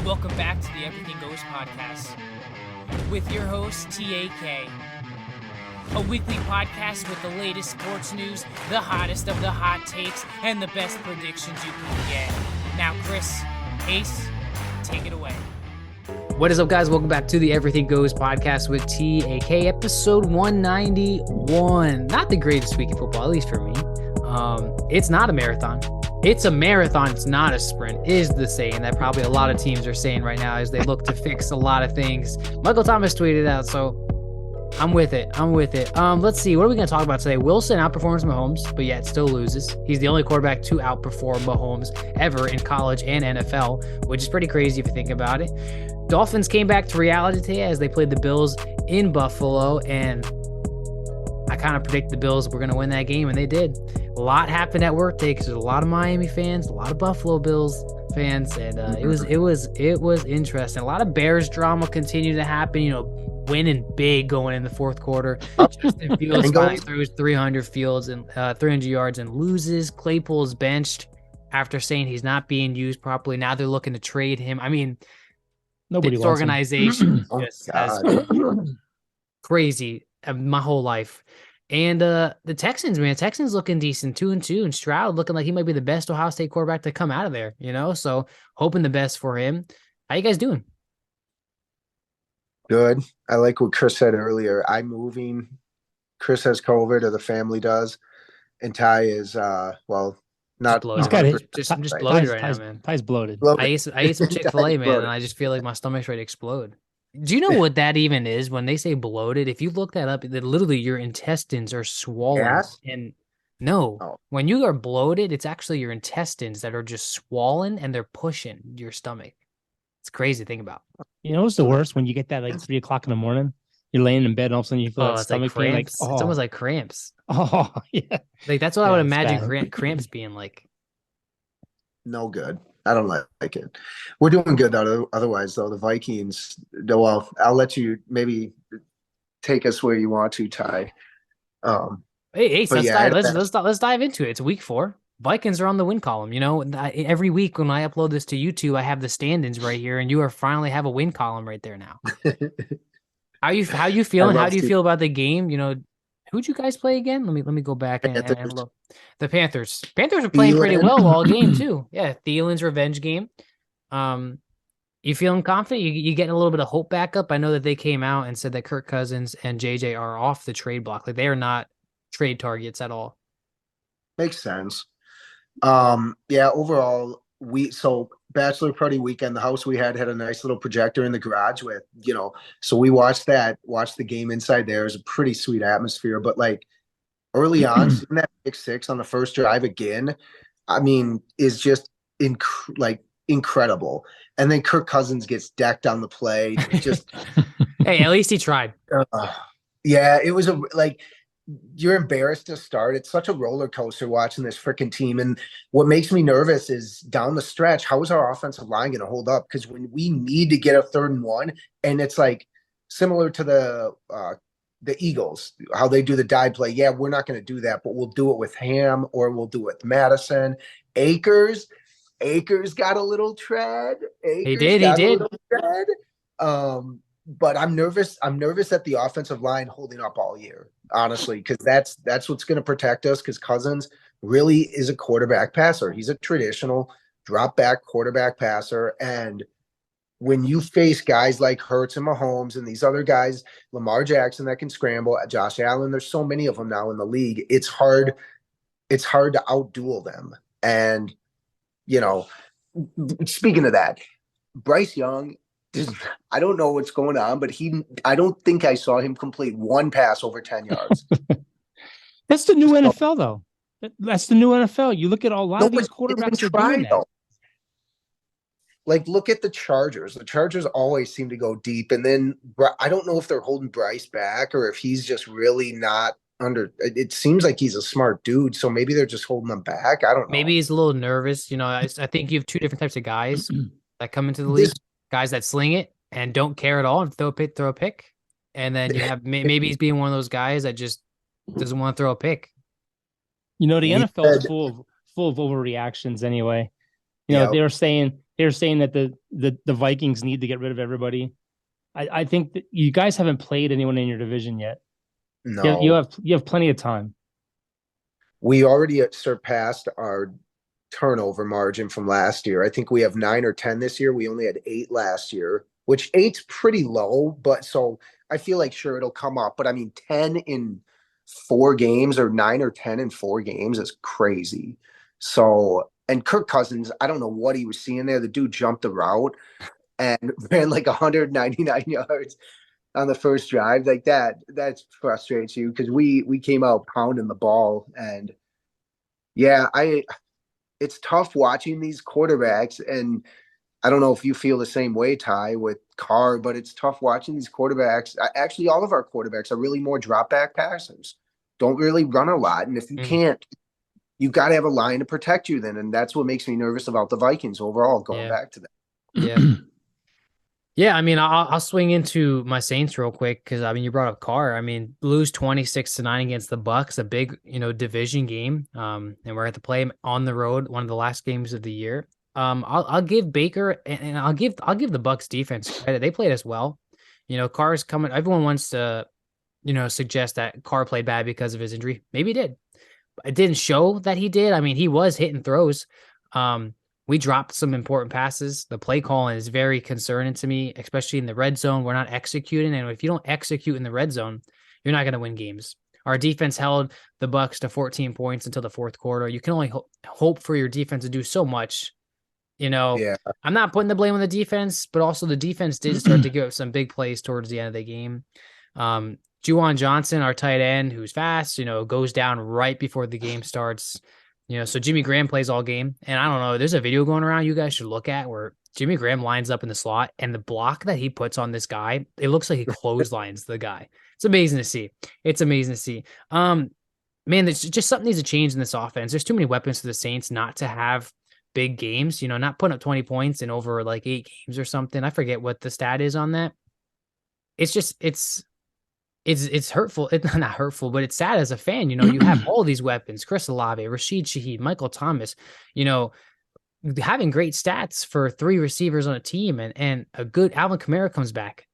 Welcome back to the Everything Goes Podcast with your host, TAK. A weekly podcast with the latest sports news, the hottest of the hot takes, and the best predictions you can get. Now, Chris, Ace, take it away. What is up, guys? Welcome back to the Everything Goes Podcast with TAK, episode 191. Not the greatest week in football, at least for me. It's not a marathon. It's a marathon. It's not a sprint, is the saying that probably a lot of teams are saying right now as they look to fix a lot of things. Michael Thomas tweeted out, so I'm with it. Let's see. What are we going to talk about today? Wilson outperforms Mahomes, but yet still loses. He's the only quarterback to outperform Mahomes ever in college and NFL, which is pretty crazy if you think about it. Dolphins came back to reality today as they played the Bills in Buffalo, and I kind of predicted the Bills were going to win that game, and they did. A lot happened at work today because there's a lot of Miami fans, a lot of Buffalo Bills fans, and it was interesting. A lot of Bears drama continued to happen. Winning big going in the fourth quarter. Justin Fields finally throws 300 yards and loses. Claypool's benched after saying he's not being used properly. Now they're looking to trade him. I mean, this organization just has been crazy my whole life. And the Texans looking decent, 2-2, and Stroud looking like he might be the best Ohio State quarterback to come out of there, so hoping the best for him. How you guys doing? Good. I like what Chris said earlier. I'm moving. Chris has COVID, or the family does, and Ty is not bloated. I'm just bloated right now, man. Ty's bloated. I ate some Chick-fil-A, man, and I just feel like my stomach's ready to explode. Do you know what that even is when they say bloated? If you look that up, that literally your intestines are swollen. Yes? And no, when you are bloated, it's actually your intestines that are just swollen and they're pushing your stomach. It's crazy to think about. You know what's the worst? When you get that 3 o'clock in the morning, you're laying in bed and all of a sudden you feel stomach pain. It's almost like cramps. Oh, yeah. That's what I would imagine cramps being like. No good. I don't like it. We're doing good otherwise, though. The Vikings, well, I'll let you maybe take us where you want to, Ty. Hey, let's dive into it. It's week 4. Vikings are on the win column. Every week when I upload this to YouTube, I have the standings right here, and you finally have a win column right there now. How you feeling? How do you feel about the game? Who'd you guys play again? Let me go back and look. The Panthers. Panthers are playing pretty well all game too. Yeah, Thielen's revenge game. You feeling confident? You getting a little bit of hope back up? I know that they came out and said that Kirk Cousins and JJ are off the trade block. Like, they are not trade targets at all. Makes sense. Overall, bachelor party weekend, the house we had a nice little projector in the garage with, so we watched the game inside there. It was a pretty sweet atmosphere, but early on, seeing that pick 6 on the first drive again, I mean, is just incredible. And then Kirk Cousins gets decked on the play. Just hey, at least he tried. It was you're embarrassed to start. It's such a roller coaster watching this freaking team. And what makes me nervous is down the stretch, how is our offensive line going to hold up? Because when we need to get a 3rd and 1, and it's similar to the Eagles, how they do the dive play. Yeah, we're not going to do that, but we'll do it with Ham, or we'll do it with Madison. Akers got a little tread. He did. But I'm nervous. I'm nervous at the offensive line holding up all year, honestly, because that's what's going to protect us, because Cousins really is a quarterback passer. He's a traditional drop back quarterback passer. And when you face guys like Hurts and Mahomes and these other guys, Lamar Jackson that can scramble, Josh Allen, there's so many of them now in the league. It's hard to outduel them. And, speaking of that, Bryce Young, I don't know what's going on, but I don't think I saw him complete one pass over 10 yards. That's the new NFL, though. That's the new NFL. You look at a lot of these quarterbacks are doing that. Look at the Chargers. The Chargers always seem to go deep. And then I don't know if they're holding Bryce back or if he's just really not under. It seems like he's a smart dude, so maybe they're just holding him back. I don't know. Maybe he's a little nervous. I think you have 2 different types of guys that come into the league. Guys that sling it and don't care at all and throw a pick. And then you have maybe he's being one of those guys that just doesn't want to throw a pick. The NFL is full of overreactions anyway. They were saying they're saying that the Vikings need to get rid of everybody. I think that you guys haven't played anyone in your division yet. No, You have plenty of time. we already surpassed our turnover margin from last year. I think we have 9 or 10 this year. We only had 8 last year, which 8's pretty low, but so I feel like sure it'll come up. But I mean, 10 in 4 games or 9 or 10 in 4 games is crazy. So, and Kirk Cousins, I don't know what he was seeing there. The dude jumped the route and ran like 199 yards on the first drive. Like that frustrates you because we came out pounding the ball. And yeah, it's tough watching these quarterbacks. And I don't know if you feel the same way, Ty, with Carr, but it's tough watching these quarterbacks. Actually, all of our quarterbacks are really more drop back passers, don't really run a lot. And if you can't, you've got to have a line to protect you then. And that's what makes me nervous about the Vikings overall, going back to that. Yeah. Yeah, I mean, I'll swing into my Saints real quick because I mean, you brought up Carr. I mean, lose 26-9 against the Bucks, a big division game. And we're at to play on the road, one of the last games of the year. I'll give Baker and I'll give the Bucks defense credit. They played as well. Carr's coming. Everyone wants to suggest that Carr played bad because of his injury. Maybe he did. It didn't show that he did. I mean, he was hitting throws. We dropped some important passes. The play calling is very concerning to me, especially in the red zone. We're not executing, and if you don't execute in the red zone, you're not going to win games. Our defense held the Bucks to 14 points until the fourth quarter. You can only hope for your defense to do so much. Yeah. I'm not putting the blame on the defense, but also the defense did start to give up some big plays towards the end of the game. Juwan Johnson, our tight end, who's fast, goes down right before the game starts. So Jimmy Graham plays all game. And I don't know, there's a video going around you guys should look at where Jimmy Graham lines up in the slot and the block that he puts on this guy, it looks like he clotheslines the guy. It's amazing to see. Man, there's just something needs to change in this offense. There's too many weapons for the Saints not to have big games, not putting up 20 points in over like 8 games or something. I forget what the stat is on that. It's just, it's hurtful. It's not hurtful, but it's sad as a fan. You have all these weapons, Chris Olave, Rashid Shaheed, Michael Thomas, having great stats for 3 receivers on a team and a good Alvin Kamara comes back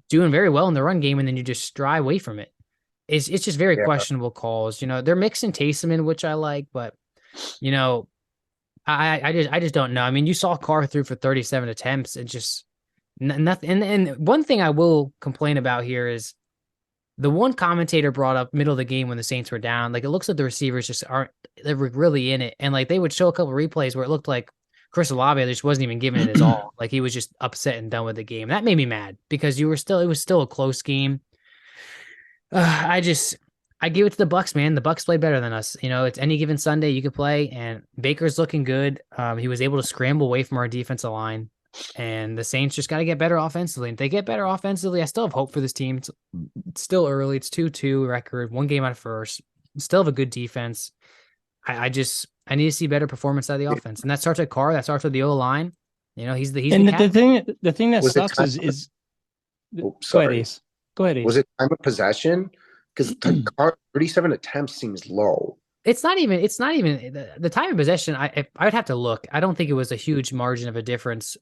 doing very well in the run game. And then you just stray away from it. It's just very questionable calls. They're mixing Taysom in, which I like, but I just don't know. I mean, you saw Carr through for 37 attempts and just nothing. And one thing I will complain about here is the one commentator brought up middle of the game when the Saints were down. Like, it looks like the receivers just they're really in it. And like, they would show a couple of replays where it looked like Chris Olave just wasn't even giving it his all. Like, he was just upset and done with the game. That made me mad because it was still a close game. I give it to the Bucks, man. The Bucks played better than us. It's any given Sunday you could play, and Baker's looking good. He was able to scramble away from our defensive line, and the Saints just got to get better offensively. And if they get better offensively, I still have hope for this team. It's still early. It's 2-2 record, 1 game out of first. Still have a good defense. I need to see better performance out of the offense, and that starts at Carr. That starts with the O line. He's the thing that sucks is. Oh, sorry. Go ahead, Ace. Was it time of possession? Because 37 attempts seems low. It's not even the time of possession. I would have to look. I don't think it was a huge margin of a difference.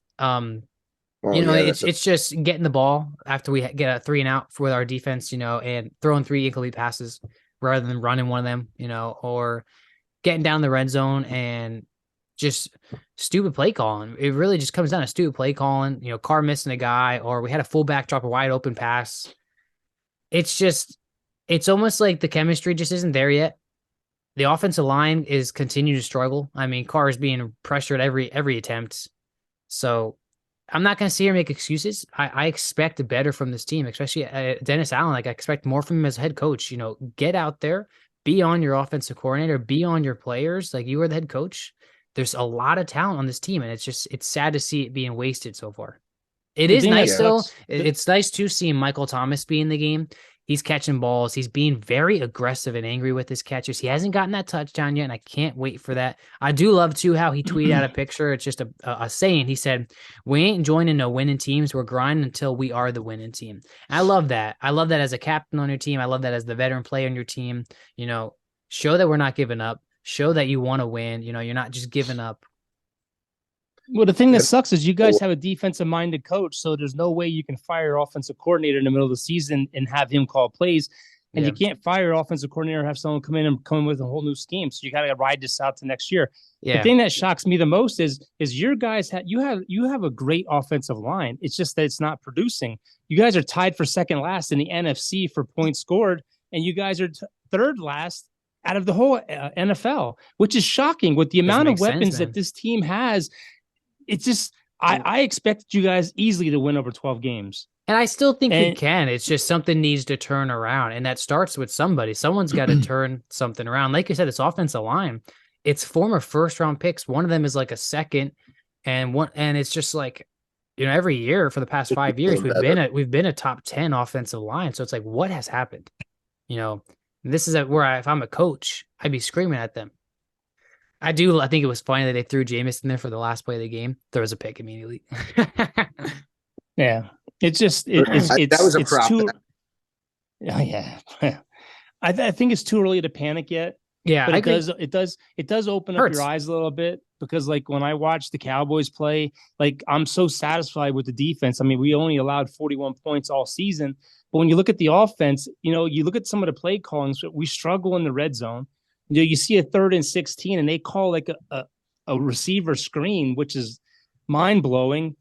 It's just getting the ball after we get a 3 and out with our defense, and throwing 3 incomplete passes rather than running one of them, or getting down the red zone and just stupid play calling. It really just comes down to stupid play calling, Carr missing a guy, or we had a fullback drop a wide open pass. It's almost like the chemistry just isn't there yet. The offensive line is continuing to struggle. I mean, Carr is being pressured every attempt. So I'm not going to see her make excuses. I expect better from this team, especially Dennis Allen. Like, I expect more from him as a head coach. Get out there, be on your offensive coordinator, be on your players. Like, you are the head coach. There's a lot of talent on this team, and it's sad to see it being wasted so far. It is nice, though. It's nice to see Michael Thomas be in the game. He's catching balls. He's being very aggressive and angry with his catches. He hasn't gotten that touchdown yet, and I can't wait for that. I do love, too, how he tweeted out a picture. It's just a saying. He said, "We ain't joining no winning teams. We're grinding until we are the winning team." And I love that. I love that as a captain on your team. I love that as the veteran player on your team. Show that we're not giving up. Show that you want to win. You're not just giving up. Well, the thing that sucks is you guys have a defensive-minded coach, so there's no way you can fire your offensive coordinator in the middle of the season and have him call plays. And you can't fire your offensive coordinator and have someone come in with a whole new scheme. So you got to ride this out to next year. Yeah. The thing that shocks me the most is your guys you have a great offensive line. It's just that it's not producing. You guys are tied for second last in the NFC for points scored, and you guys are third last out of the whole NFL, which is shocking with the amount of weapons that this team has. It's just I expected you guys easily to win over 12 games. And I still think we can. It's just something needs to turn around. And that starts with somebody. Someone's got to turn something around. Like you said, it's offensive line. It's former first-round picks. One of them is like a second. And it's just like, every year for the past 5 years, we've been a top 10 offensive line. So it's like, what has happened? This is where if I'm a coach, I'd be screaming at them. I think it was funny that they threw Jameis in there for the last play of the game. There was a pick immediately. Yeah. It's just that was a problem. Yeah. I think it's too early to panic yet. Yeah, but it does open up your eyes a little bit, because like when I watch the Cowboys play, like I'm so satisfied with the defense. I mean, we only allowed 41 points all season, but when you look at the offense, you look at some of the play callings, we struggle in the red zone. You see a 3rd and 16 and they call like a receiver screen, which is mind blowing.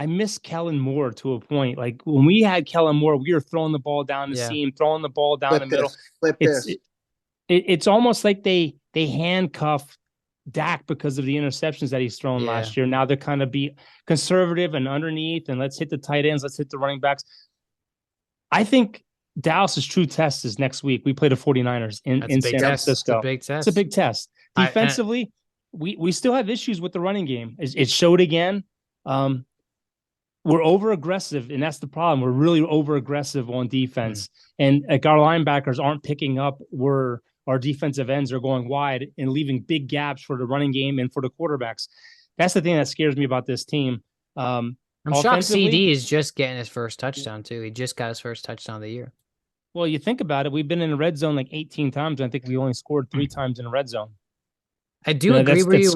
I miss Kellen Moore to a point. Like when we had Kellen Moore, we were throwing the ball down the seam, throwing the ball down the middle. It's almost like they handcuff Dak because of the interceptions that he's thrown last year. Now they're kind of be conservative and underneath, and let's hit the tight ends, let's hit the running backs. I think Dallas's true test is next week. We play the 49ers in San Francisco. It's a big test. Defensively, we still have issues with the running game. It showed again. We're over aggressive, and that's the problem. We're really over aggressive on defense, and like our linebackers aren't picking up where our defensive ends are going wide and leaving big gaps for the running game and for the quarterbacks. That's the thing that scares me about this team. I'm shocked CD is just getting his first touchdown too. He just got his first touchdown of the year. Well, you think about it, we've been in the red zone like 18 times, and I think we only scored 3 times in the red zone. I do agree with you.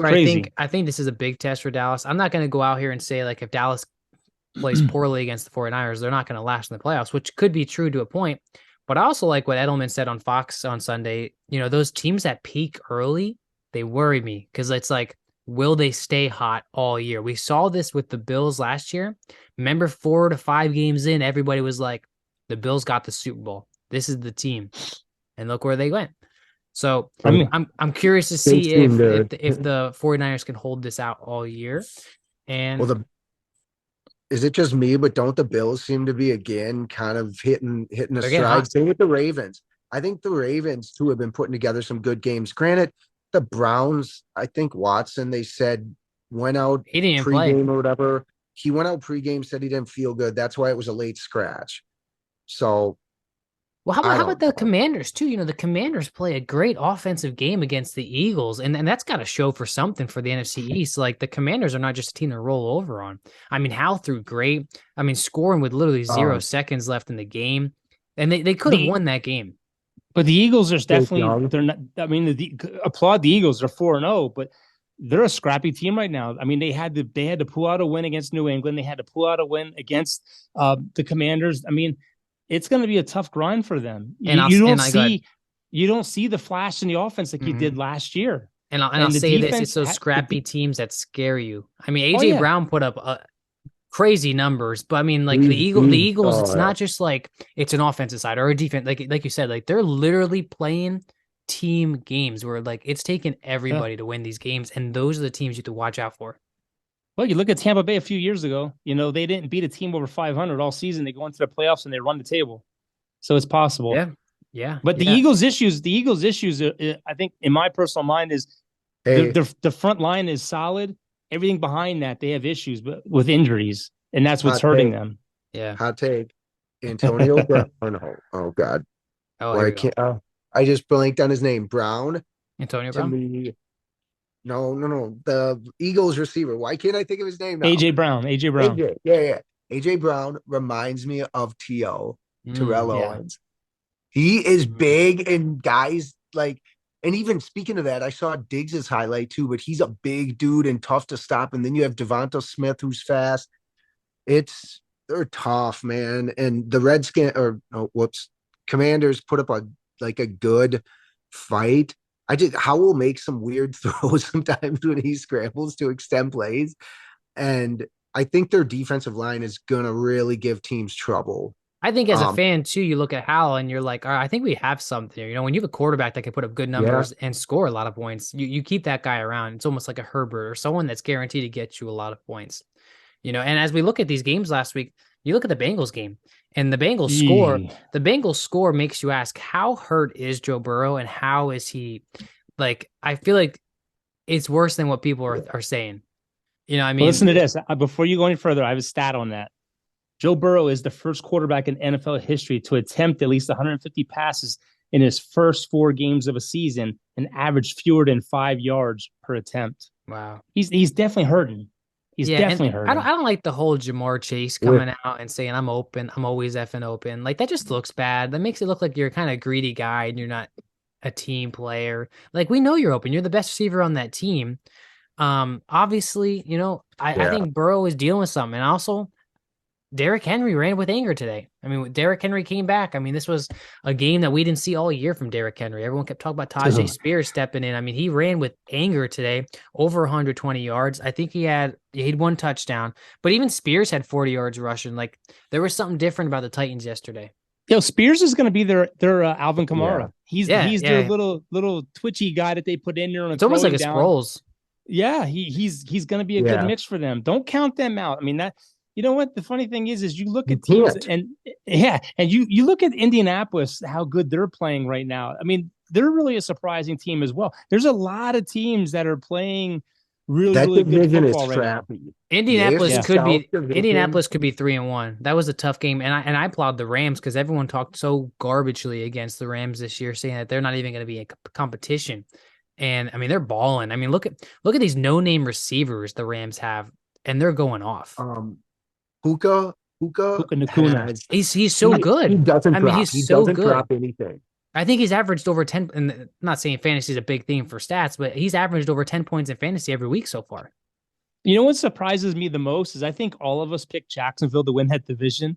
I think this is a big test for Dallas. I'm not going to go out here and say like if Dallas plays poorly against the 49ers, they're not going to last in the playoffs, which could be true to a point. But I also like what Edelman said on Fox on Sunday. Those teams that peak early, they worry me because it's like, will they stay hot all year? We saw this with the Bills last year. Remember 4 to 5 games in, everybody was like, the Bills got the Super Bowl. This is the team. And look where they went. So I'm curious to see if the 49ers can hold this out all year. And is it just me, but don't the Bills seem to be again kind of hitting a stride? Same with the Ravens. I think the Ravens too have been putting together some good games. Granted, the Browns, I think Watson, they said went out pregame or whatever. He went out pregame, said he didn't feel good. That's why it was a late scratch. So well, how about the Commanders too? The Commanders play a great offensive game against the Eagles, and that's got to show for something for the NFC East. Like the Commanders are not just a team to roll over on. I mean, Hal threw great. I mean, scoring with literally 0 seconds left in the game, and they could have won that game. But the Eagles are definitely they're not. I mean, applaud the Eagles. They're 4-0, but they're a scrappy team right now. I mean, they had to pull out a win against New England. They had to pull out a win against the Commanders. I mean, it's going to be a tough grind for them. You don't see the flash in the offense like you did last year. And I'll say this: it's those scrappy teams that scare you. I mean, AJ Brown put up crazy numbers, but I mean, like the Eagles, it's not just like it's an offensive side or a defense. Like you said, like they're literally playing team games where like it's taken everybody to win these games, and those are the teams you have to watch out for. Well, you look at Tampa Bay a few years ago, they didn't beat a team over 500 all season. They go into the playoffs and they run the table. So it's possible. Yeah. But the Eagles' issues, I think in my personal mind is the front line is solid. Everything behind that, they have issues with injuries, and that's what's hurting them. Yeah. Hot take. Antonio Brown. Oh God. I can't. I just blanked on his name. Brown. Antonio Brown. No. The Eagles receiver. Why can't I think of his name now? AJ Brown. Yeah. AJ Brown reminds me of Terrell Owens. He is big, and guys like And even speaking of that, I saw Diggs' highlight too, but he's a big dude and tough to stop. And then you have Devonta Smith, who's fast. They're tough, man. And the Commanders put up a good fight. Howell makes some weird throws sometimes when he scrambles to extend plays. And I think their defensive line is going to really give teams trouble. I think as a fan too, you look at Howell and you're like, all right, I think we have something here. You know, when you have a quarterback that can put up good numbers and score a lot of points, you keep that guy around. It's almost like a Herbert or someone that's guaranteed to get you a lot of points. You know, and as we look at these games last week, you look at the Bengals game and the Bengals score. The Bengals score makes you ask, how hurt is Joe Burrow and how is he? Like, I feel like it's worse than what people are saying. You know, I mean, well, listen to this. Before you go any further, I have a stat on that. Joe Burrow is the first quarterback in NFL history to attempt at least 150 passes in his first 4 games of a season and average fewer than 5 yards per attempt. Wow. He's definitely hurting. He's definitely hurting. I don't like the whole Jamar Chase coming out and saying, I'm open. I'm always effing open. Like, that just looks bad. That makes it look like you're kind of greedy guy and you're not a team player. Like, we know you're open. You're the best receiver on that team. Obviously, you know, I think Burrow is dealing with something. And also, Derrick Henry ran with anger today. I mean, Derrick Henry came back. I mean, this was a game that we didn't see all year from Derrick Henry. Everyone kept talking about Tajay Spears stepping in. I mean, he ran with anger today, over 120 yards. I think he had 1 touchdown, but even Spears had 40 yards rushing. Like, there was something different about the Titans yesterday. Yo, Spears is going to be their Alvin Kamara. Yeah. He's their little twitchy guy that they put in there. It's almost like a Sproles. Yeah, he's going to be a good mix for them. Don't count them out. I mean, that. You know what? The funny thing is you look at teams and you look at Indianapolis, how good they're playing right now. I mean, they're really a surprising team as well. There's a lot of teams that are playing really good football right now. Indianapolis could be 3-1. That was a tough game, and I applaud the Rams because everyone talked so garbagely against the Rams this year, saying that they're not even going to be a competition. And I mean, they're balling. I mean, look at these no-name receivers the Rams have, and they're going off. Puka Nacuna. He's so good. He doesn't drop. He's he so doesn't good. drop anything. I think he's averaged over 10, and I'm not saying fantasy is a big thing for stats, but he's averaged over 10 points in fantasy every week so far. You know what surprises me the most is I think all of us picked Jacksonville to win that division.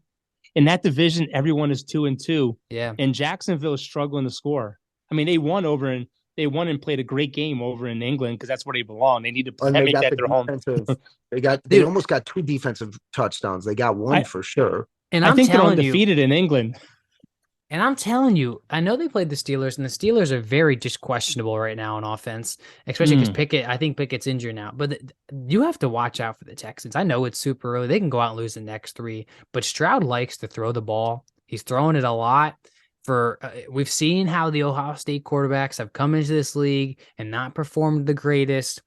In that division, everyone is 2-2. Yeah. And Jacksonville is struggling to score. I mean, they won and played a great game over in England because that's where they belong. They need to make that their home. They almost got 2 defensive touchdowns. They got 1 for sure. And I think they're undefeated in England. And I'm telling you, I know they played the Steelers, and the Steelers are very just questionable right now on offense, especially because I think Pickett's injured now. But you have to watch out for the Texans. I know it's super early. They can go out and lose the next 3, but Stroud likes to throw the ball. He's throwing it a lot. We've seen how the Ohio State quarterbacks have come into this league and not performed the greatest.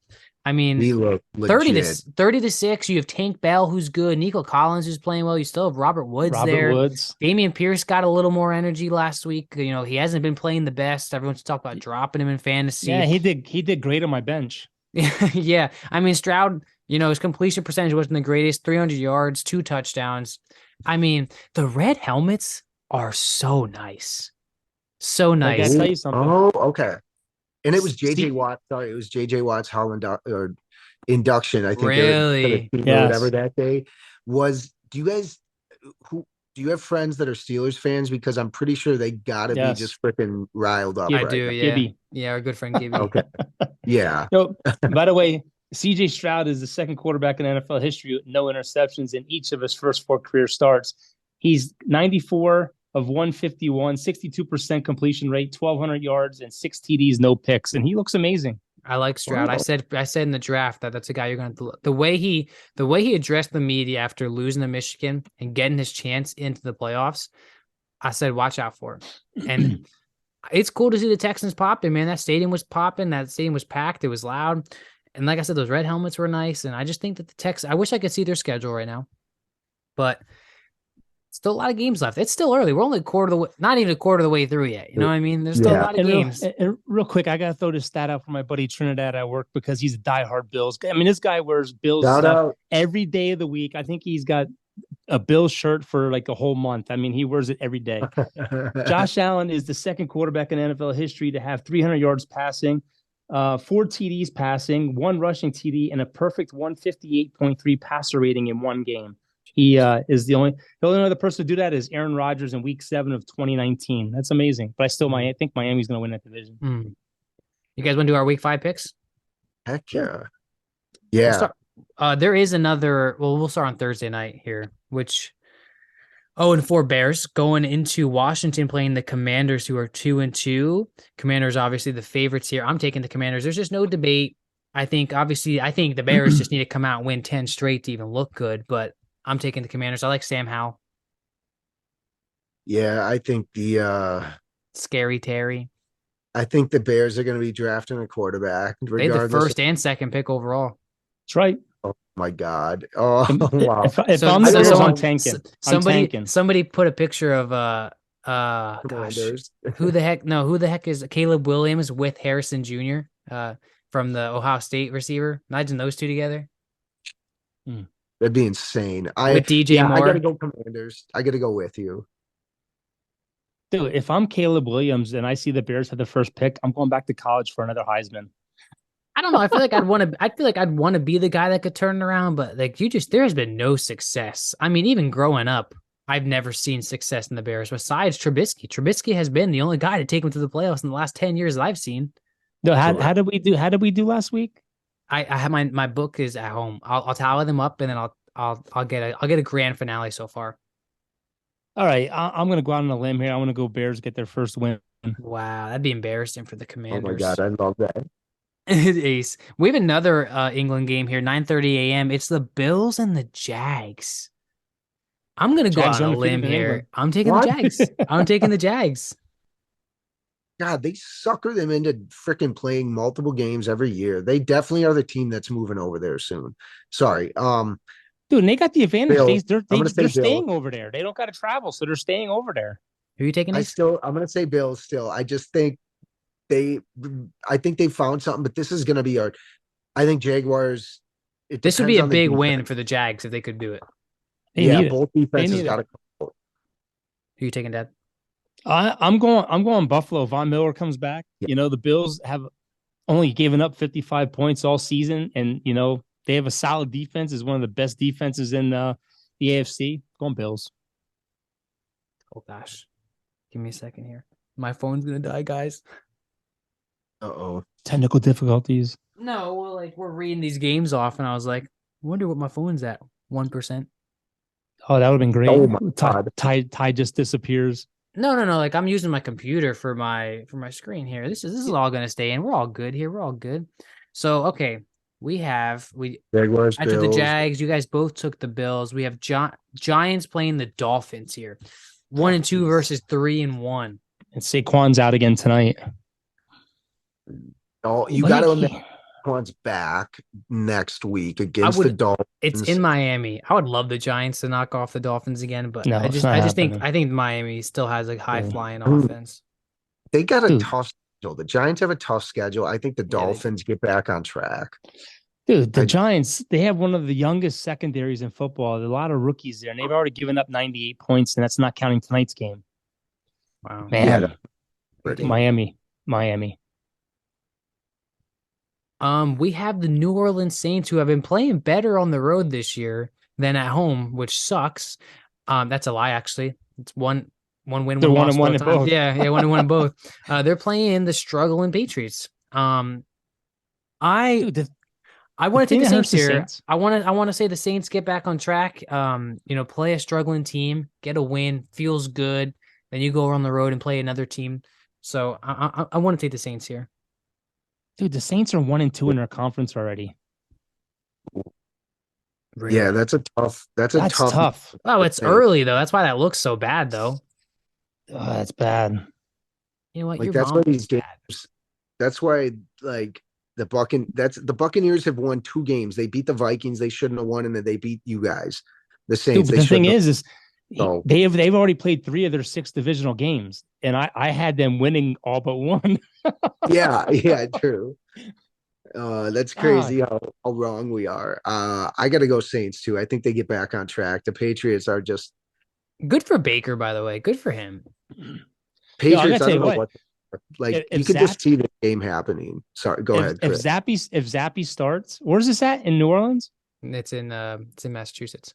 I mean, 30-6. You have Tank Bell, who's good. Nico Collins, who's playing well. You still have Robert Woods there. Damian Pierce got a little more energy last week. You know, he hasn't been playing the best. Everyone's talking about dropping him in fantasy. Yeah, he did great on my bench. Yeah, I mean, Stroud, you know, his completion percentage wasn't the greatest. 300 yards, 2 touchdowns. I mean, the red helmets are so nice. So nice. I gotta tell you something. Oh, okay. And it was JJ Watt. Sorry, it was JJ Watt's Hall induction. I think really, whatever that day was. Do you have friends that are Steelers fans? Because I'm pretty sure they gotta be just freaking riled up. I do. Yeah, Gibby. Yeah, our good friend Gibby. Okay. Yeah. So, by the way, CJ Stroud is the second quarterback in NFL history with no interceptions in each of his first 4 career starts. He's 94 of 151, 62% completion rate, 1,200 yards, and 6 TDs, no picks, and he looks amazing. I like Stroud. Wow. I said in the draft that's a guy you're going to look. The way he addressed the media after losing to Michigan and getting his chance into the playoffs, I said watch out for him. And it's cool to see the Texans popping, man. That stadium was popping. That stadium was packed. It was loud. And like I said, those red helmets were nice. And I just think that the Texans, I wish I could see their schedule right now, but still a lot of games left. It's still early. We're only not even a quarter of the way through yet. You know what I mean? There's still a lot of games. Real quick, I got to throw this stat out for my buddy Trinidad at work because he's a diehard Bills. I mean, this guy wears Bills stuff every day of the week. I think he's got a Bills shirt for like a whole month. I mean, he wears it every day. Josh Allen is the second quarterback in NFL history to have 300 yards passing, 4 TDs passing, 1 rushing TD, and a perfect 158.3 passer rating in one game. He is the only other person to do that is Aaron Rodgers in Week 7 of 2019. That's amazing. But I think Miami's going to win that division. You guys want to do our Week 5 picks? Heck yeah. Yeah. There is another. Well, we'll start on Thursday night here, which 0-4 Bears going into Washington playing the Commanders, who are 2-2. Commanders obviously the favorites here. I'm taking the Commanders. There's just no debate. I think the Bears just need to come out and win 10 straight to even look good, but I'm taking the Commanders. I like Sam Howell. Yeah, I think Scary Terry. I think the Bears are going to be drafting a quarterback. They had the first and second pick overall. That's right. Oh my God! Oh wow! If I'm the Bears, I'm tanking. Somebody put a picture of who the heck is Caleb Williams with Harrison Jr. From the Ohio State receiver. Imagine those two together. That'd be insane. With DJ Moore. I gotta go Commanders. I gotta go with you. Dude, if I'm Caleb Williams and I see the Bears have the first pick, I'm going back to college for another Heisman. I don't know. I feel like I'd want to be the guy that could turn it around, but there has been no success. I mean, even growing up, I've never seen success in the Bears besides Trubisky. Trubisky has been the only guy to take them to the playoffs in the last 10 years that I've seen. No, how did we do last week? I have my book is at home. I'll tally them up and then I'll get a grand finale so far. All right, I'm going to go out on a limb here. I want to go Bears get their first win. Wow, that'd be embarrassing for the Commanders. Oh my God, I love that. Ace. We have another England game here, 9:30 a.m. It's the Bills and the Jags. I'm going to go out on a limb here. I'm taking the Jags. I'm taking the Jags. God, they sucker them into freaking playing multiple games every year. They definitely are the team that's moving over there soon. Sorry. Dude, and they got the advantage. Bill. They're staying over there. They don't got to travel, so they're staying over there. Who are you taking? I'm going to say Bills still. I just think they found something, but this is going to be I think Jaguars. This would be a big win for the Jags if they could do it. Both defenses got to come. Who are you taking, Dad? I'm going Buffalo. Von Miller comes back. Yeah. You know, the Bills have only given up 55 points all season, and you know they have a solid defense. Is one of the best defenses in the AFC. Going Bills. Oh gosh, give me a second here. My phone's gonna die, guys. Technical difficulties. No, well, we're reading these games off, and I was like, I wonder what my phone's at. 1%. Oh, that would have been great. Oh my God. Ty just disappears. No. I'm using my computer for my screen here. This is all gonna stay in. We're all good here. We're all good. So okay, Jaguars, I took the Jags. You guys both took the Bills. We have Giants playing the Dolphins here. 1-2 versus 3-1. And Saquon's out again tonight. Oh, you got to admit Saquon's back next week against the Dolphins. It's in Miami. I would love the Giants to knock off the Dolphins again, but I think Miami still has a high flying offense. They got a tough schedule. The Giants have a tough schedule. I think the Dolphins get back on track. Dude, the Giants, they have one of the youngest secondaries in football. There are a lot of rookies there, and they've already given up 98 points, and that's not counting tonight's game. Wow. Man. Miami. We have the New Orleans Saints, who have been playing better on the road this year than at home, which sucks. That's a lie, actually. It's one win. They're 1-1 in both. Yeah, 1-1 in both. They're playing the struggling Patriots. I want to take the Saints here. I want to say the Saints get back on track. Play a struggling team, get a win, feels good. Then you go on the road and play another team. So I want to take the Saints here. Dude, the Saints are 1-2 in their conference already. Really? Yeah, that's tough. Oh, it's early though. That's why that looks so bad though. Oh, that's bad. You know what? That's why these games. That's why the Buccaneers have won 2 games. They beat the Vikings. They shouldn't have won, and then they beat you guys. The Saints. Dude, but the thing is they've already played 3 of their 6 divisional games, and I had them winning all but one. yeah, true. That's crazy how wrong we are. I got to go Saints too. I think they get back on track. The Patriots are just good for Baker, by the way. Good for him. Patriots. I don't know what. Like you could just see the game happening. Sorry, go ahead. Chris. If Zappy starts, where's this at in New Orleans? It's in Massachusetts.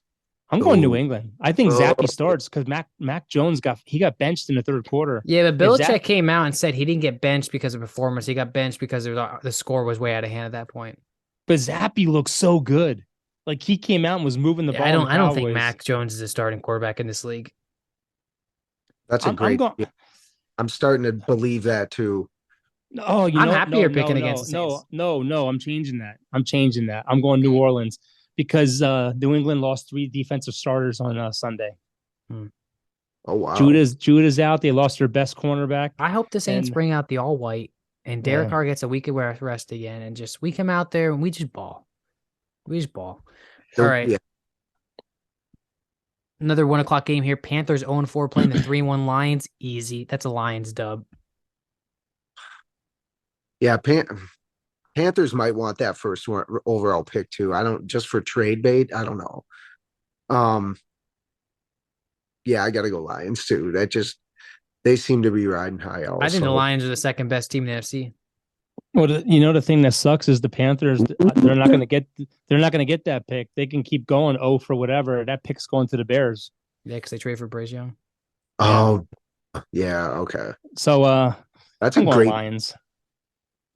I'm going New England. I think Zappy starts because Mac Jones got benched in the third quarter. Yeah, but Belichick came out and said he didn't get benched because of performance. He got benched because the score was way out of hand at that point. But Zappy looks so good. Like he came out and was moving the ball. I don't think Mac Jones is a starting quarterback in this league. That's a great. I'm starting to believe that too. Oh, I'm happy you're picking against the Saints. No. I'm changing that. I'm going New Orleans because New England lost 3 defensive starters on Sunday. Oh wow. Judah's out. They lost their best cornerback. I hope the Saints bring out the all white and Derek Carr gets a week of rest again, and just we come out there and we just ball. All right. Yeah. Another 1:00 game here. Panthers 0-4 playing the 3-1 Lions. Easy. That's a Lions dub. Yeah, Panthers might want that first overall pick too. I don't, just for trade bait. I don't know. Yeah, I got to go Lions too. They seem to be riding high. Also. I think the Lions are the second best team in the NFC. Well, the thing that sucks is the Panthers. They're not going to get that pick. They can keep going. For whatever. That pick's going to the Bears. Yeah, because they trade for Bryce Young. Oh, yeah. Okay. So that's a great Lions.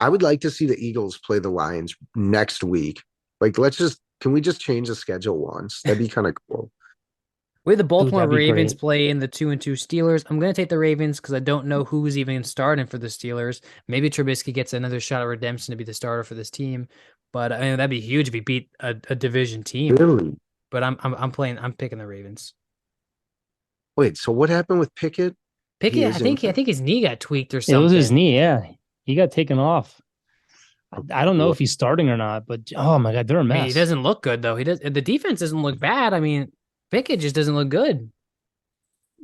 I would like to see the Eagles play the Lions next week. Like, can we just change the schedule once? That'd be kind of cool. We have the Baltimore Ravens playing the 2-2 Steelers. I'm going to take the Ravens because I don't know who's even starting for the Steelers. Maybe Trubisky gets another shot at redemption to be the starter for this team, but I mean, that'd be huge if he beat a division team. Really? But I'm picking the Ravens. Wait, so what happened with Pickett? I think his knee got tweaked or something. It was his knee, yeah. He got taken off. I don't know if he's starting or not, but oh my God, they're a mess. He doesn't look good though. The defense doesn't look bad. I mean, Pickett just doesn't look good.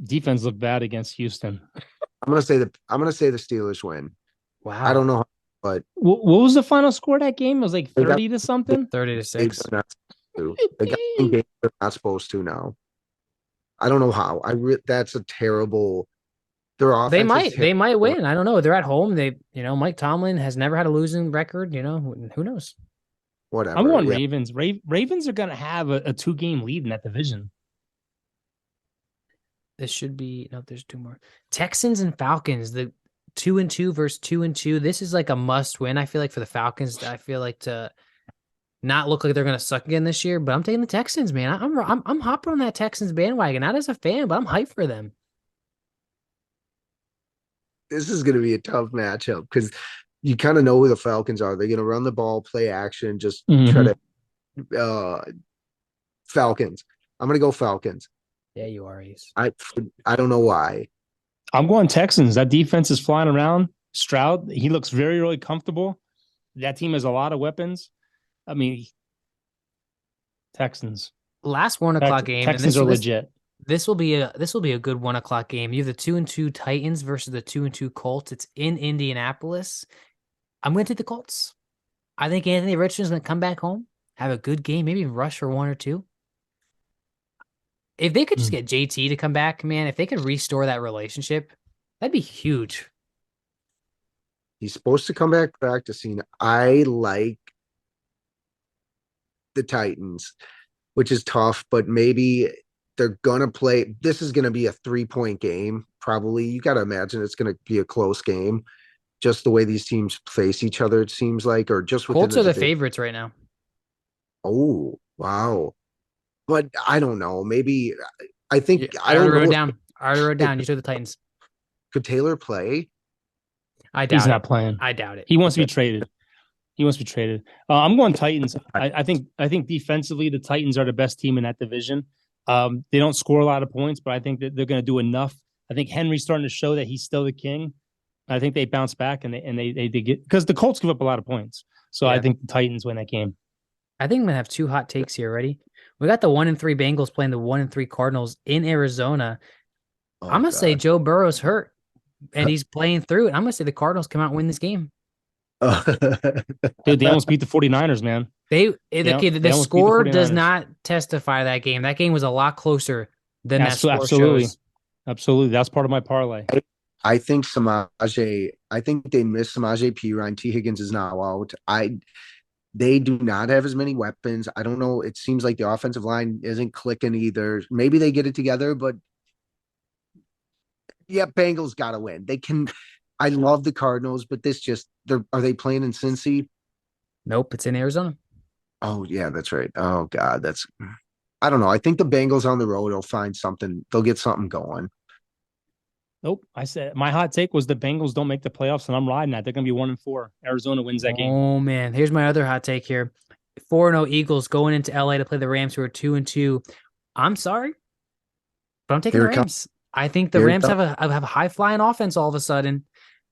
Defense looked bad against Houston. I'm gonna say the Steelers win. Wow. I don't know, but what was the final score of that game? It was like 30 to something. 30-6. They got in games they're not supposed to now. I don't know how. That's a terrible. Their offense. They might win. I don't know. They're at home. Mike Tomlin has never had a losing record. Who knows? Whatever. I'm going Ravens. Ravens are going to have a 2-game lead in that division. This should be there's 2 more. Texans and Falcons, the 2-2 versus 2-2. This is like a must win. I feel like for the Falcons, I feel like to not look like they're going to suck again this year, but I'm taking the Texans, man. I'm hopping on that Texans bandwagon, not as a fan, but I'm hyped for them. This is going to be a tough matchup because you kind of know who the Falcons are. They're going to run the ball, play action, just try to Falcons. I'm going to go Falcons. Yeah, you are, Ace. I don't know why. I'm going Texans. That defense is flying around. Stroud, he looks very, really comfortable. That team has a lot of weapons. I mean, Texans. Last 1:00 game. Texans are legit. This will be a good 1:00 game. You have the 2-2 Titans versus the 2-2 Colts. It's in Indianapolis. I'm going to take the Colts. I think Anthony Richardson's going to come back home, have a good game, maybe rush for 1 or 2. If they could just get JT to come back, man, if they could restore that relationship, that'd be huge. He's supposed to come back practicing. I like the Titans, which is tough, but maybe they're going to play. This is going to be a 3-point game, probably. You got to imagine it's going to be a close game, just the way these teams face each other, it seems like, or just within Colts are the favorites right now. Oh, wow. But I don't know. Maybe I think I already wrote down. You took the Titans. Could Taylor play? I doubt he's not playing. I doubt it. He wants to be traded. I'm going Titans. I think defensively the Titans are the best team in that division. They don't score a lot of points, but I think that they're going to do enough. I think Henry's starting to show that he's still the king. I think they bounce back and they get, because the Colts give up a lot of points. So I think the Titans win that game. I think I'm gonna have 2 hot takes here. Ready? We got the 1-3 Bengals playing the 1-3 Cardinals in Arizona. Oh, I'm gonna say Joe Burrow's hurt and he's playing through it. I'm gonna say the Cardinals come out and win this game. Dude, they almost beat the 49ers, man. The score does not testify that game. That game was a lot closer than that score shows. Absolutely. That's part of my parlay. I think they missed Samaje Perine. T. Higgins is now out. They do not have as many weapons. I don't know. It seems like the offensive line isn't clicking either. Maybe they get it together, but yeah, Bengals got to win. They can. I love the Cardinals, but are they playing in Cincy? Nope, it's in Arizona. Oh yeah, that's right. Oh God, I don't know. I think the Bengals on the road will find something. They'll get something going. Nope. I said my hot take was the Bengals don't make the playoffs, and I'm riding that. They're going to be 1-4. Arizona wins that game. Oh man, here's my other hot take here: 4-0 Eagles going into LA to play the Rams, who are 2-2. I'm sorry, but I'm taking the Rams. I think the Rams have a high flying offense all of a sudden,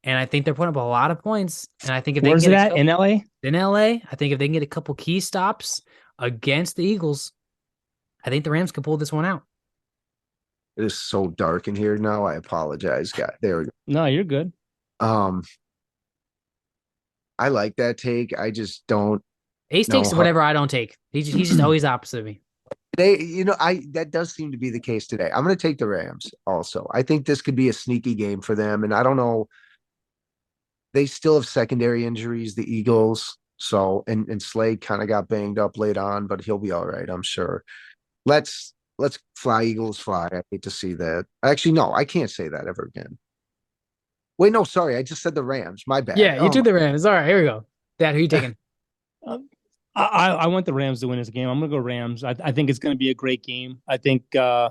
and I think they're putting up a lot of points. And I think if they where's it at in LA? In LA, I think if they can get a couple key stops against the Eagles, I think the Rams can pull this one out. It is so dark in here now. I apologize, guys. There we go. No, you're good. I like that take. I just don't. Ace takes whatever I don't take. He's just always opposite of me. Today, that does seem to be the case today. I'm going to take the Rams also. I think this could be a sneaky game for them, and I don't know. They still have secondary injuries, the Eagles. So, and Slade kind of got banged up late on, but he'll be all right, I'm sure. Let's fly, Eagles, fly. I hate to see that. Actually, no, I can't say that ever again. Wait, no, sorry. I just said the Rams. My bad. Yeah, you took the Rams. All right, here we go. Dad, who are you taking? I want the Rams to win this game. I'm going to go Rams. I think it's going to be a great game. I think the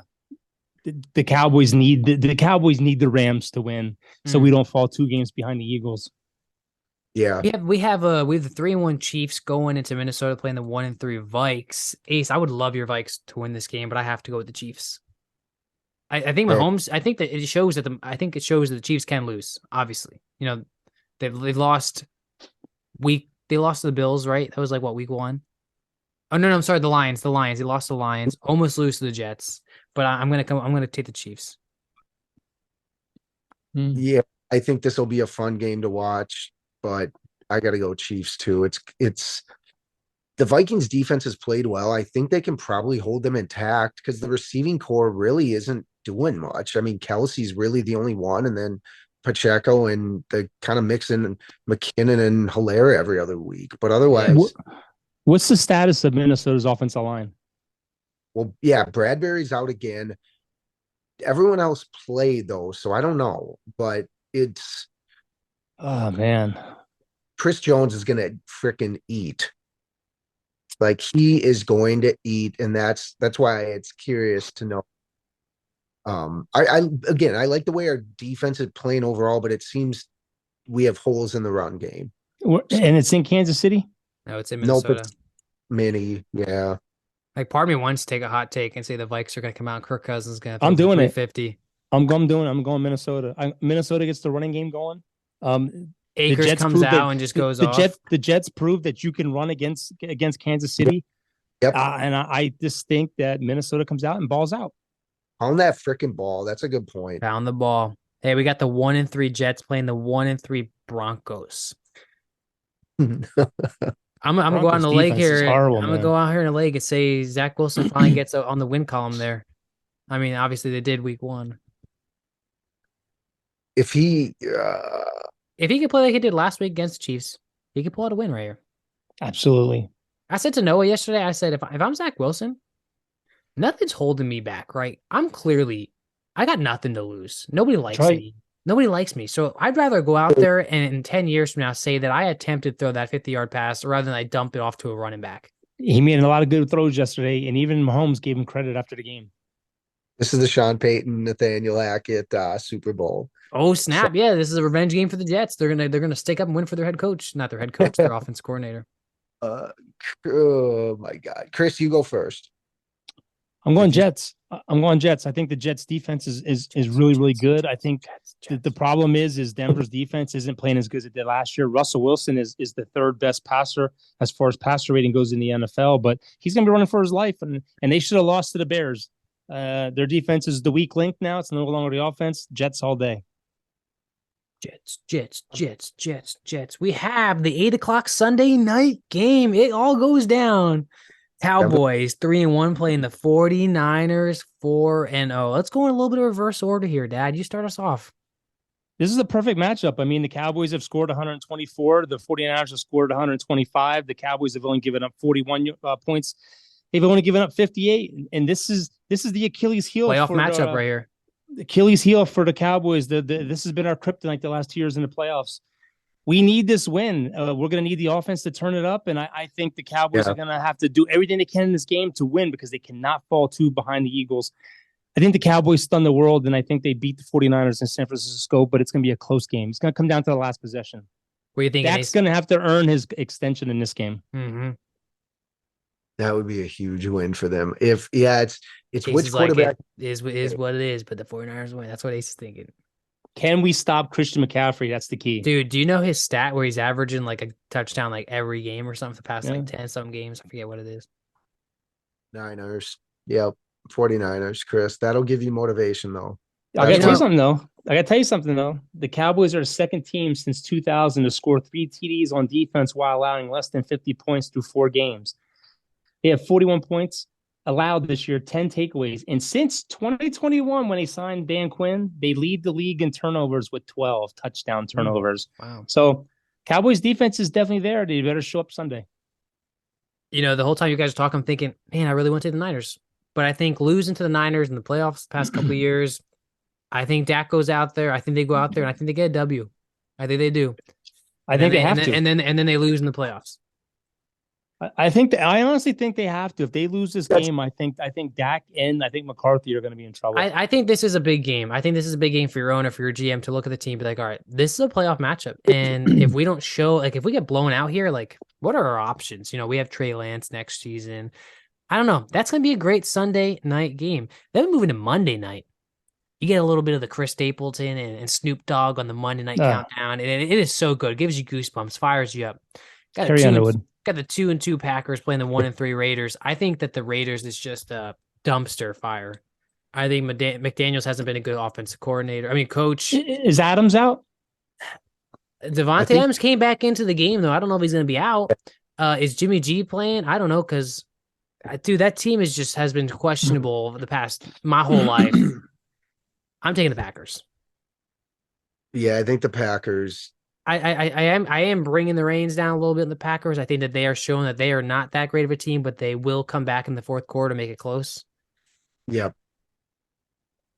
Cowboys need the Rams to win, so we don't fall 2 games behind the Eagles. Yeah, we have the 3-1 Chiefs going into Minnesota playing the 1-3 Vikes. Ace, I would love your Vikes to win this game, but I have to go with the Chiefs. I think Mahomes. I think that it shows that the Chiefs can lose. Obviously, they've lost They lost to the Bills, right? That was like what, week 1? Oh no, I'm sorry, the Lions. They lost to the Lions. Almost lose to the Jets, but I'm gonna take the Chiefs. Yeah, I think this will be a fun game to watch. But I got to go Chiefs too. It's the Vikings defense has played well. I think they can probably hold them intact because the receiving core really isn't doing much. I mean, Kelsey's really the only one, and then Pacheco, and they kind of mix in McKinnon and Hilaire every other week. But otherwise, what's the status of Minnesota's offensive line? Well, yeah, Bradbury's out again. Everyone else played though, so I don't know. But it's oh man, Chris Jones is gonna freaking eat. Like he is going to eat, and that's why it's curious to know. I like the way our defense is playing overall, but it seems we have holes in the run game. And it's in Kansas City? No, it's in Minnesota. Nope, it's mini, yeah. Like part of me wants to take a hot take and say the Vikes are going to come out and Kirk Cousins is going to. I'm doing 350. It. I'm going Minnesota. Minnesota gets the running game going. Akers comes out and just goes off. The Jets proved that you can run against Kansas City. Yep. And I just think that Minnesota comes out and balls out. On that freaking ball. That's a good point. Found the ball. Hey, we got the 1-3 Jets playing the 1-3 Broncos. I'm gonna go out on the leg here. I'm gonna go out here in the leg and say Zach Wilson finally gets on the win column there. I mean, obviously they did week 1. If he could play like he did last week against the Chiefs, he could pull out a win right here. Absolutely. I said to Noah yesterday, I said, if I'm Zach Wilson, nothing's holding me back, right? I got nothing to lose. Nobody likes me. Nobody likes me. So I'd rather go out there and in 10 years from now say that I attempted to throw that 50-yard pass rather than I dump it off to a running back. He made a lot of good throws yesterday, and even Mahomes gave him credit after the game. This is the Sean Payton, Nathaniel Hackett Super Bowl. Oh, snap. Yeah, this is a revenge game for the Jets. They're gonna stick up and win for their head coach. Not their head coach, their offense coordinator. Oh, my God. Chris, you go first. I'm going Jets. I think the Jets defense is really, really good. I think the problem is Denver's defense isn't playing as good as it did last year. Russell Wilson is the third best passer as far as passer rating goes in the NFL, but he's going to be running for his life, and they should have lost to the Bears. Their defense is the weak link now. It's no longer the offense. Jets all day. Jets. We have the 8 o'clock Sunday night game. It all goes down. Cowboys 3-1 playing the 49ers 4-0. Let's go in a little bit of reverse order here, Dad. You start us off. This is a perfect matchup. I mean, the Cowboys have scored 124. The 49ers have scored 125. The Cowboys have only given up 41 points. They've only given up 58. And this is the Achilles heel. Playoff matchup right here. Achilles heel for the Cowboys. This has been our kryptonite the last 2 years in the playoffs. We need this win. We're going to need the offense to turn it up. And I think the Cowboys are going to have to do everything they can in this game to win because they cannot fall too behind the Eagles. I think the Cowboys stun the world, and I think they beat the 49ers in San Francisco, but it's going to be a close game. It's going to come down to the last possession. What do you think? Dak's going to have to earn his extension in this game. Mm-hmm. That would be a huge win for them. It's which quarterback is what it is, but the 49ers win. That's what Ace is thinking. Can we stop Christian McCaffrey? That's the key. Dude, do you know his stat where he's averaging like a touchdown like every game or something for the past like 10-something games? I forget what it is. Niners. Yep. 49ers, Chris. That'll give you motivation, though. I got to tell you something, though. The Cowboys are the second team since 2000 to score 3 TDs on defense while allowing less than 50 points through 4 games. They have 41 points allowed this year, 10 takeaways. And since 2021, when they signed Dan Quinn, they lead the league in turnovers with 12 touchdown turnovers. Wow. So Cowboys defense is definitely there. They better show up Sunday. You know, the whole time you guys are talking, I'm thinking, man, I really want to take the Niners. But I think losing to the Niners in the playoffs the past couple of years, I think Dak goes out there. I think they go out there, and I think they get a W. I think they do. I think they have to. And then they lose in the playoffs. I honestly think they have to. If they lose this game, I think Dak and I think McCarthy are going to be in trouble. I think this is a big game. I think this is a big game for your owner, for your GM to look at the team, be like, all right, this is a playoff matchup. And if we don't show, like, if we get blown out here, like, what are our options? You know, we have Trey Lance next season. I don't know. That's going to be a great Sunday night game. Then moving to Monday night. You get a little bit of the Chris Stapleton and Snoop Dogg on the Monday night countdown. And it is so good. It gives you goosebumps, fires you up. Got the 2-2 Packers playing the 1-3 Raiders. I think that the Raiders is just a dumpster fire. I think McDaniels hasn't been a good offensive coach. Is Adams out? Devontae Adams came back into the game, though. I don't know if he's going to be out. Is Jimmy G playing? I don't know, because, dude, that team has been questionable over my whole life. I'm taking the Packers. Yeah, I think the Packers. I am bringing the reins down a little bit in the Packers. I think that they are showing that they are not that great of a team, but they will come back in the fourth quarter, make it close. Yep.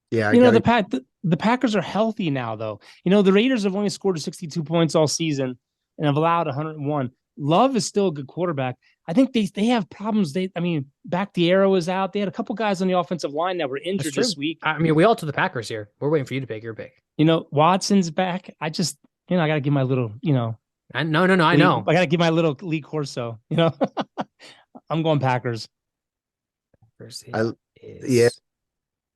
Yeah, the Packers are healthy now, though. You know, the Raiders have only scored 62 points all season and have allowed 101. Love is still a good quarterback. I think they have problems. Back the Arrow is out. They had a couple guys on the offensive line that were injured this week. I mean, we all took the Packers here. We're waiting for you to pick your pick. You know, Watson's back. I got to give my little, I know. I got to give my little Lee Corso, I'm going Packers. Yeah.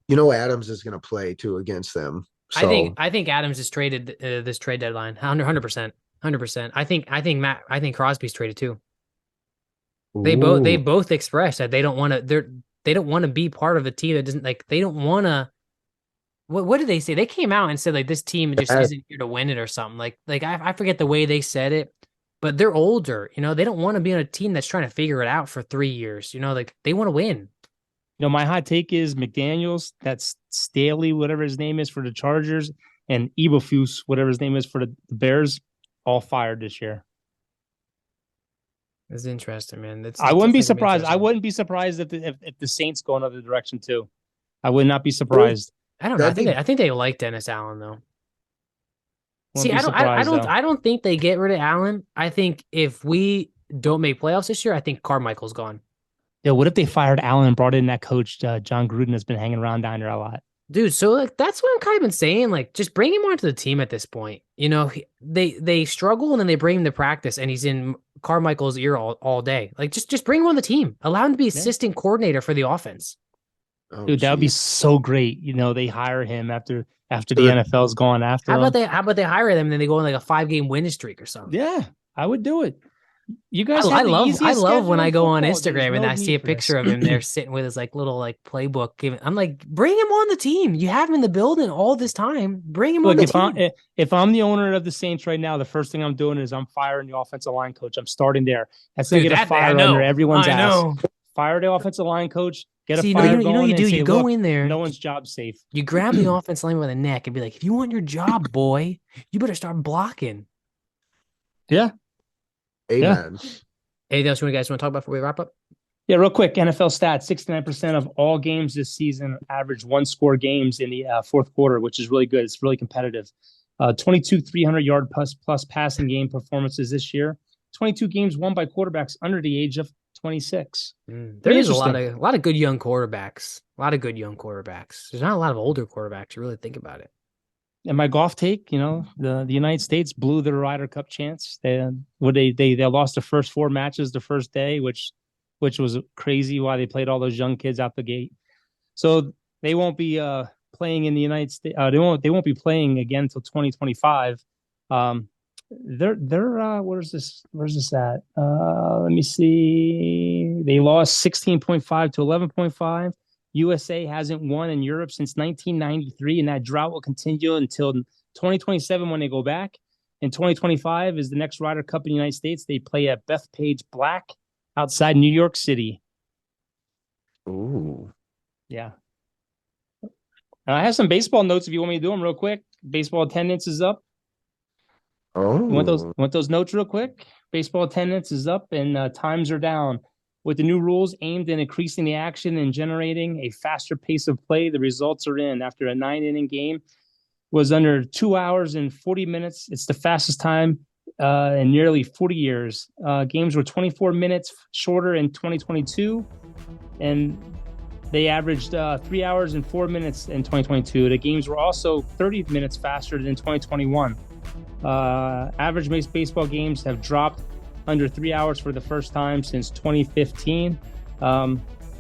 Adams is going to play too against them. So. I think Adams is traded this trade deadline. 100%. 100%. I think Crosby's traded too. They both expressed that they don't want to be part of a team that doesn't they don't want to. What did they say? They came out and said like this team just isn't here to win it or something. Like I forget the way they said it, but they're older. They don't want to be on a team that's trying to figure it out for 3 years. They want to win. My hot take is McDaniels. That's Staley, whatever his name is for the Chargers, and Eberflus, whatever his name is for the Bears, all fired this year. It's interesting, man. I wouldn't be surprised. I wouldn't be surprised if the Saints go another direction too. I would not be surprised. I don't know. I think they like Dennis Allen though. See, I don't think they get rid of Allen. I think if we don't make playoffs this year, I think Carmichael's gone. Yeah, what if they fired Allen and brought in that coach John Gruden that's been hanging around down there a lot? Dude, so that's what I'm kind of been saying. Just bring him onto the team at this point. They struggle and then they bring him to practice and he's in Carmichael's ear all day. Just bring him on the team. Allow him to be assistant coordinator for the offense. Oh, dude, that would be so great. They hire him after the NFL's gone after him. How about they hire them and then they go on like a 5-game winning streak or something? Yeah, I would do it. You guys, I love when I go on football. Instagram and I see a picture of him there sitting with his like little like playbook. I'm like, bring him on the team. You have him in the building all this time. Bring him on the team. If I'm the owner of the Saints right now, the first thing I'm doing is I'm firing the offensive line coach. I'm starting there. That's gonna get a fire under everyone's ass. Fire the offensive line coach. Get a fire going. You do. You go in there. No one's job safe. You grab the offensive line by the neck and be like, if you want your job, boy, you better start blocking. Yeah. Amen. Yeah. Anything else you guys want to talk about before we wrap up? Yeah, real quick. NFL stats: 69% of all games this season average one-score games in the fourth quarter, which is really good. It's really competitive. 22 300-yard plus passing game performances this year. 22 games won by quarterbacks under the age of 26. There is a lot of good young quarterbacks. There's not a lot of older quarterbacks. You really think about it. And my golf take, the United States blew their Ryder Cup chance. They lost the first 4 matches the first day, which was crazy. Why they played all those young kids out the gate. So they won't be playing in the United States. They won't be playing again until 2025. Where's this at? Let me see. They lost 16.5 to 11.5. USA hasn't won in Europe since 1993, and that drought will continue until 2027 when they go back. And 2025 is the next Ryder Cup in the United States. They play at Bethpage Black outside New York City. Ooh. Yeah. And I have some baseball notes if you want me to do them real quick. Baseball attendance is up. Oh. You want those notes real quick? Baseball attendance is up and times are down. With the new rules aimed at increasing the action and generating a faster pace of play, the results are in. After a 9-inning game was under 2 hours and 40 minutes. It's the fastest time in nearly 40 years. Games were 24 minutes shorter in 2022, and they averaged 3 hours and 4 minutes in 2022. The games were also 30 minutes faster than 2021. Average baseball games have dropped under 3 hours for the first time since 2015.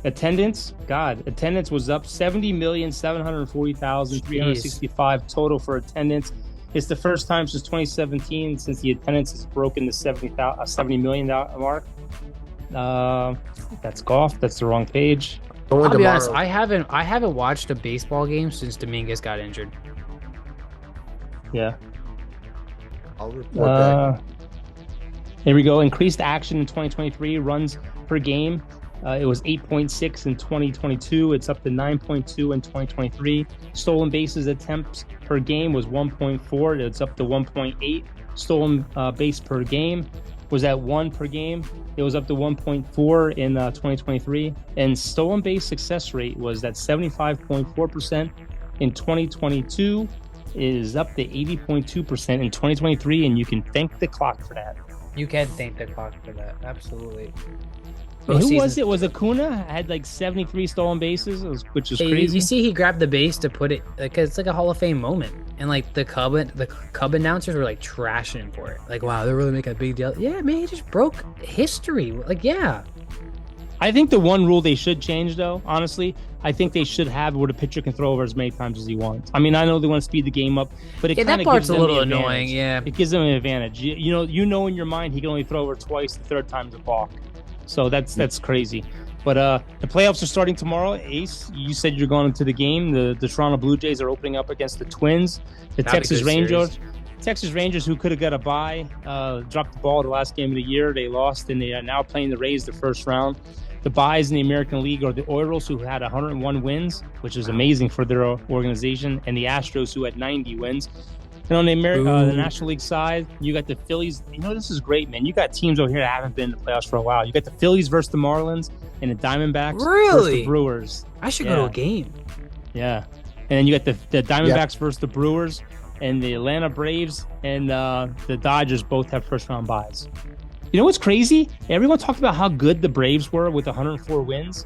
Attendance was up 70,740,365 total for attendance. It's the first time since 2017 since the attendance has broken the 70 million mark. That's golf. That's the wrong page. I'll be honest, I haven't watched a baseball game since Dominguez got injured. Yeah. I'll report back. Here we go. Increased action in 2023. Runs per game. It was 8.6 in 2022. It's up to 9.2 in 2023. Stolen bases attempts per game was 1.4. It's up to 1.8. Stolen base per game was at 1 per game. It was up to 1.4 in 2023. And stolen base success rate was at 75.4% in 2022. It is up to 80.2% in 2023, and you can thank the clock for that. You can thank the clock for that. Absolutely. Who was it? Was Acuna? Had like 73 stolen bases, which is crazy. You see, he grabbed the base to put it because it's like a Hall of Fame moment, and like the Cub announcers were like trashing him for it. Like, wow, they're really making a big deal. Yeah, man, he just broke history. Like, yeah. I think the one rule they should change, though, honestly, I think they should have where the pitcher can throw over as many times as he wants. I mean, I know they want to speed the game up, but it kind of gives them a little annoying. Yeah, it gives them an advantage. You know, in your mind, he can only throw over twice. The third time's a balk. So that's crazy. But the playoffs are starting tomorrow. Ace, you said you're going into the game. The Toronto Blue Jays are opening up against the Twins. The Texas Rangers, who could have got a bye, dropped the ball the last game of the year. They lost, and they are now playing the Rays the first round. The byes in the American League are the Orioles, who had 101 wins, which is amazing for their organization, and the Astros, who had 90 wins. And on the National League side, you got the Phillies. This is great, man. You got teams over here that haven't been in the playoffs for a while. You got the Phillies versus the Marlins and the Diamondbacks versus the Brewers. I should go to a game. Yeah. And then you got the Diamondbacks versus the Brewers, and the Atlanta Braves and the Dodgers both have first-round byes. You know what's crazy? Everyone talked about how good the Braves were with 104 wins.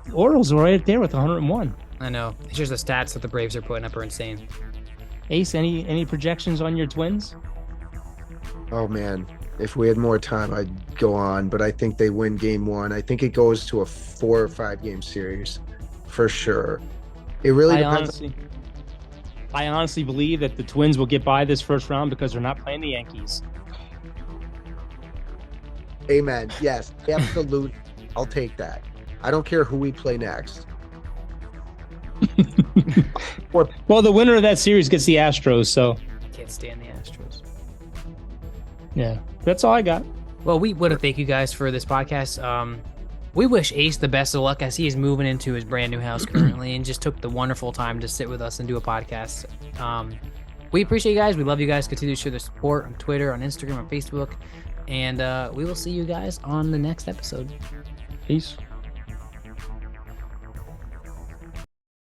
The Orioles were right there with 101. I know. It's just the stats that the Braves are putting up are insane. Ace, any projections on your Twins? Oh, man. If we had more time, I'd go on, but I think they win game 1. I think it goes to a 4 or 5 game series for sure. It really depends. I honestly believe that the Twins will get by this first round because they're not playing the Yankees. Amen. Yes, absolutely. I'll take that. I don't care who we play next. Well, the winner of that series gets the Astros, so can't stand the Astros. Yeah, that's all I got. Well, we want to thank you guys for this podcast. We wish Ace the best of luck as he is moving into his brand new house currently and just took the wonderful time to sit with us and do a podcast. We appreciate you guys. We love you guys. Continue to share the support on Twitter, on Instagram, on Facebook. And we will see you guys on the next episode. Peace.